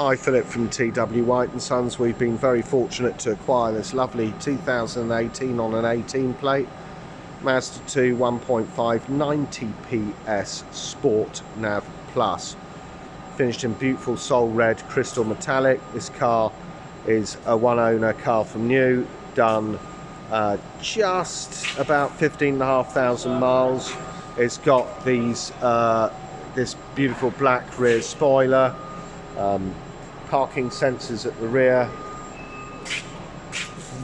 Hi Philip from TW White and Sons. We've been very fortunate to acquire this lovely 2018 on an 18 plate Mazda 2 1.5 90 PS Sport Nav Plus, finished in beautiful soul red crystal metallic. This car is a one owner car from new, done just about 15,500 miles. It's got these this beautiful black rear spoiler, parking sensors at the rear.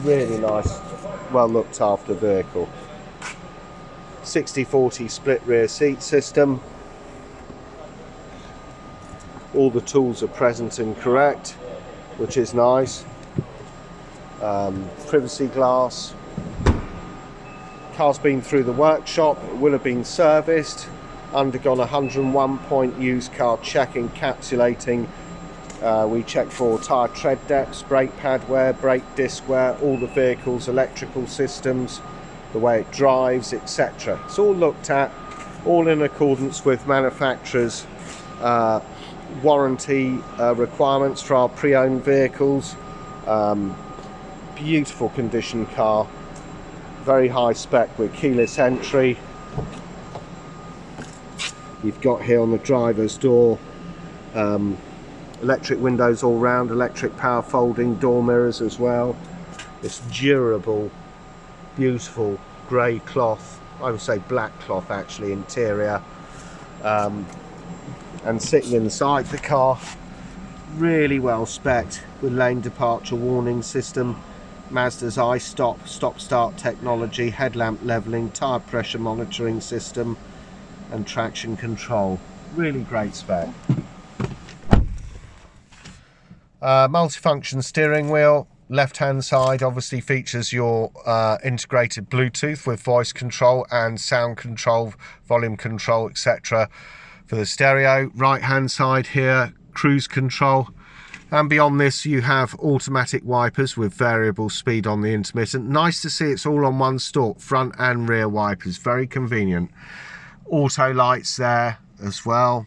Really nice, well looked after vehicle. 60/40 split rear seat system. All the tools are present and correct, which is nice. Privacy glass. Car's been through the workshop, it will have been serviced, undergone 101 point used car check encapsulating. We check for tyre tread depths, brake pad wear, brake disc wear, all the vehicle's electrical systems, the way it drives, etc. It's all looked at, all in accordance with manufacturer's warranty requirements for our pre-owned vehicles. Beautiful condition car, very high spec with keyless entry. You've got here on the driver's door electric windows all round, electric power folding door mirrors as well. This durable, beautiful grey cloth, I would say black cloth actually, interior, and sitting inside the car, really well spec'd with lane departure warning system, Mazda's iStop stop-start technology, headlamp levelling, tyre pressure monitoring system and traction control. Really great spec. Multifunction steering wheel. Left hand side obviously features your integrated Bluetooth with voice control and sound control, volume control, etc. for the stereo. Right hand side here, cruise control. And beyond this you have automatic wipers with variable speed on the intermittent. Nice to see it's all on one stalk, front and rear wipers, very convenient. Auto lights there as well.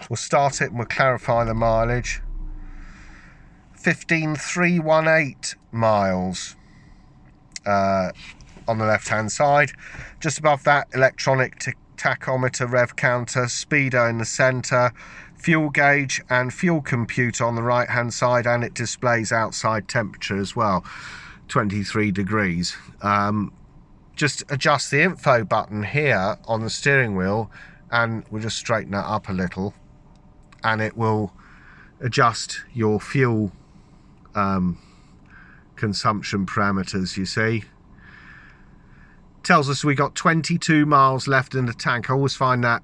We'll start it and we'll clarify the mileage. 15,318 miles on the left hand side. Just above that, electronic tachometer, rev counter, speedo in the center, fuel gauge and fuel computer on the right hand side, and it displays outside temperature as well, 23 degrees. Just adjust the info button here on the steering wheel and we'll just straighten that up a little and it will adjust your fuel consumption parameters. You see, tells us we got 22 miles left in the tank. I always find that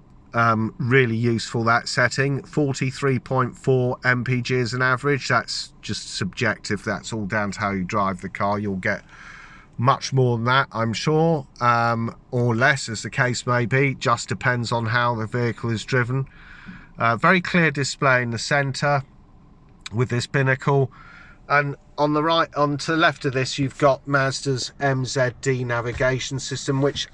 really useful, that setting. 43.4 mpg is an average. That's just subjective, that's all down to how you drive the car. You'll get much more than that, I'm sure, or less as the case may be, just depends on how the vehicle is driven. Very clear display in the center with this binnacle, and on the right, on to the left of this, you've got Mazda's MZD navigation system, which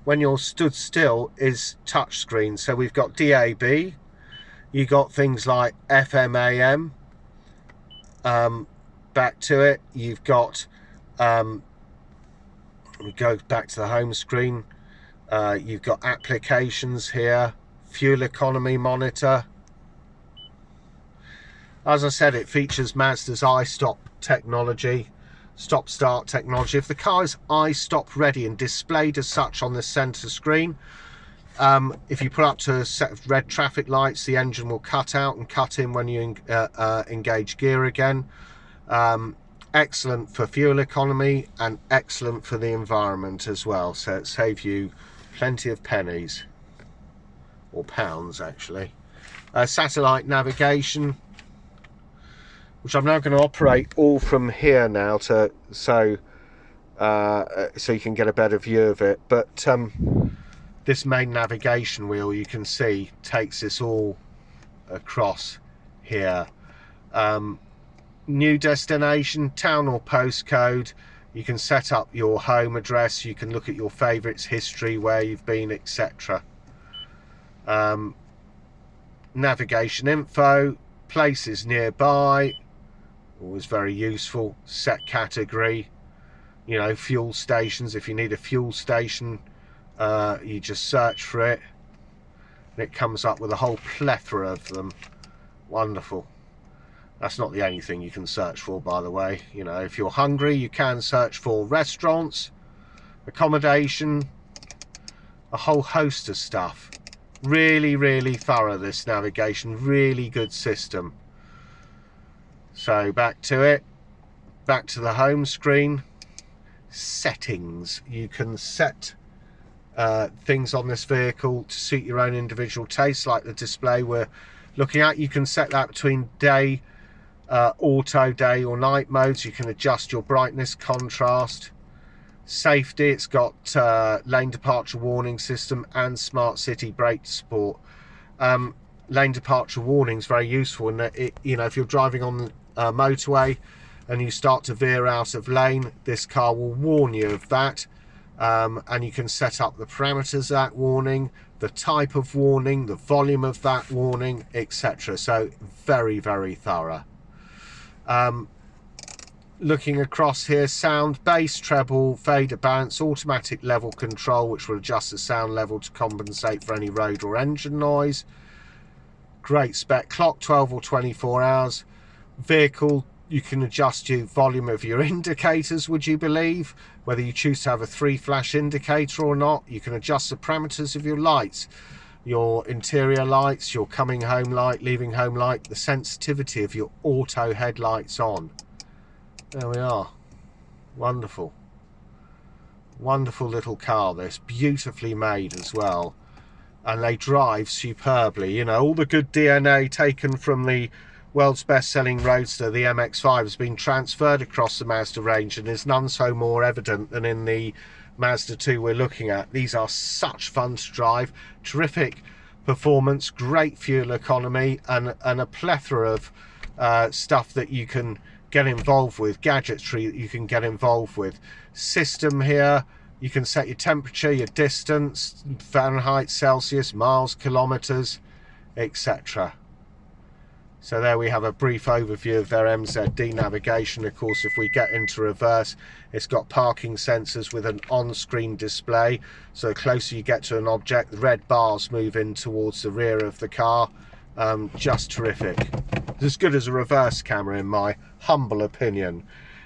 when you're stood still is touchscreen. So we've got DAB, you got things like FM AM, back to it, you've got we go back to the home screen, you've got applications here, fuel economy monitor. As I said, it features Mazda's iStop technology, stop start technology. If the car is iStop ready and displayed as such on the center screen, if you put up to a set of red traffic lights, the engine will cut out and cut in when you engage gear again. Excellent for fuel economy and excellent for the environment as well, so it saves you plenty of pennies, or pounds actually. Satellite navigation, which I'm now going to operate all from here now to so you can get a better view of it. But this main navigation wheel, you can see, takes this all across here. New destination, town or postcode. You can set up your home address, you can look at your favourites, history, where you've been, etc. navigation info, places nearby, always very useful. Set category, you know, fuel stations. If you need a fuel station, you just search for it and it comes up with a whole plethora of them. Wonderful. That's not the only thing you can search for, by the way. You know, if you're hungry, you can search for restaurants, accommodation, a whole host of stuff. Really, really thorough, this navigation. Really good system. So back to it. Back to the home screen. Settings. You can set things on this vehicle to suit your own individual tastes, like the display we're looking at. You can set that between day, auto, day or night modes. You can adjust your brightness, contrast. Safety, it's got lane departure warning system and smart city brake support. Lane departure warning is very useful in that you know, if you're driving on the motorway and you start to veer out of lane, this car will warn you of that. And you can set up the parameters of that warning, the type of warning, the volume of that warning, etc. So very, very thorough. Looking across here, sound, bass, treble, fader, bounce, automatic level control, which will adjust the sound level to compensate for any road or engine noise. Great spec. Clock 12 or 24 hours. Vehicle, you can adjust your volume of your indicators, would you believe? Whether you choose to have a 3-flash indicator or not. You can adjust the parameters of your lights, your interior lights, your coming home light, leaving home light, the sensitivity of your auto headlights on. There we are. Wonderful. Wonderful little car, this. Beautifully made as well. And they drive superbly. You know, all the good DNA taken from the world's best-selling roadster, the MX-5, has been transferred across the Mazda range and is none so more evident than in the Mazda 2 we're looking at. These are such fun to drive. Terrific performance, great fuel economy, and a plethora of stuff that you can get involved with, gadgetry that you can get involved with. System here, you can set your temperature, your distance, Fahrenheit, Celsius, miles, kilometers, etc. So there we have a brief overview of their MZD navigation. Of course, if we get into reverse, it's got parking sensors with an on-screen display. So the closer you get to an object, the red bars move in towards the rear of the car. Just terrific. As good as a reverse camera in my humble opinion.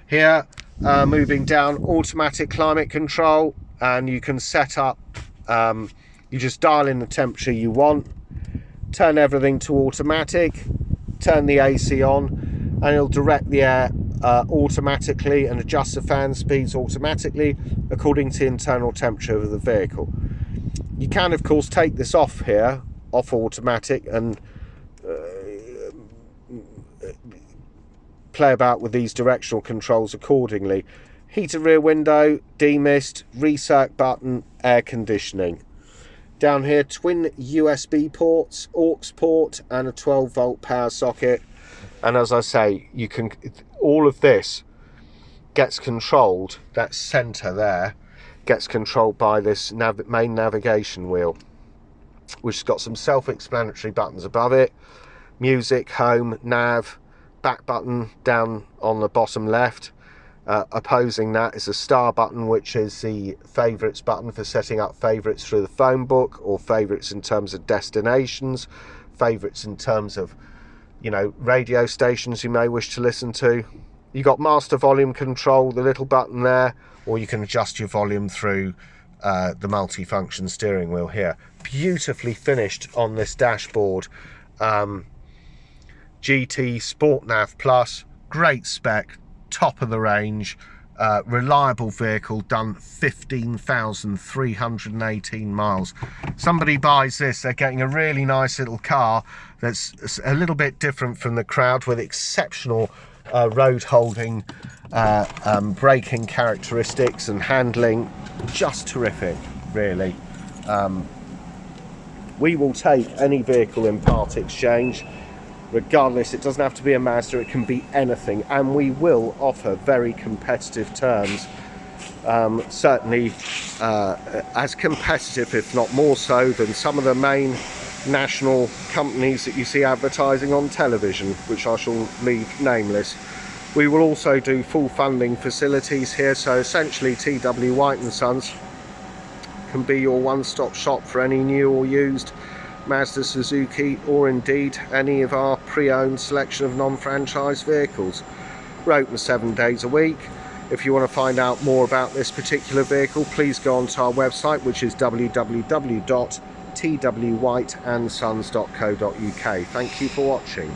Here, moving down, automatic climate control, and you can set up, you just dial in the temperature you want, turn everything to automatic, turn the AC on, and it'll direct the air automatically and adjust the fan speeds automatically according to the internal temperature of the vehicle. You can, of course, take this off here, off automatic, and play about with these directional controls accordingly. Heated rear window, demist, recirc button, air conditioning. Down here, twin USB ports, aux port, and a 12-volt power socket. And as I say, you can, all of this gets controlled, that center there gets controlled by this main navigation wheel, which has got some self-explanatory buttons above it: music, home, nav, back button down on the bottom left. Opposing that is a star button, which is the favorites button for setting up favorites through the phone book, or favorites in terms of destinations, favorites in terms of, you know, radio stations you may wish to listen to. You got master volume control, the little button there, or you can adjust your volume through the multi-function steering wheel here. Beautifully finished on this dashboard. GT Sport Nav Plus, great spec, top of the range, reliable vehicle, done 15,318 miles. Somebody buys this, they're getting a really nice little car that's a little bit different from the crowd, with exceptional road holding, braking characteristics and handling. Just terrific, really. We will take any vehicle in part exchange. Regardless, it doesn't have to be a Mazda, it can be anything, and we will offer very competitive terms. Certainly as competitive, if not more so, than some of the main national companies that you see advertising on television, which I shall leave nameless. We will also do full funding facilities here, so essentially TW White & Sons can be your one-stop shop for any new or used Mazda, Suzuki, or indeed any of our pre-owned selection of non-franchise vehicles. We're open 7 days a week. If you want to find out more about this particular vehicle, please go onto our website, which is www.twwhiteandsons.co.uk. Thank you for watching.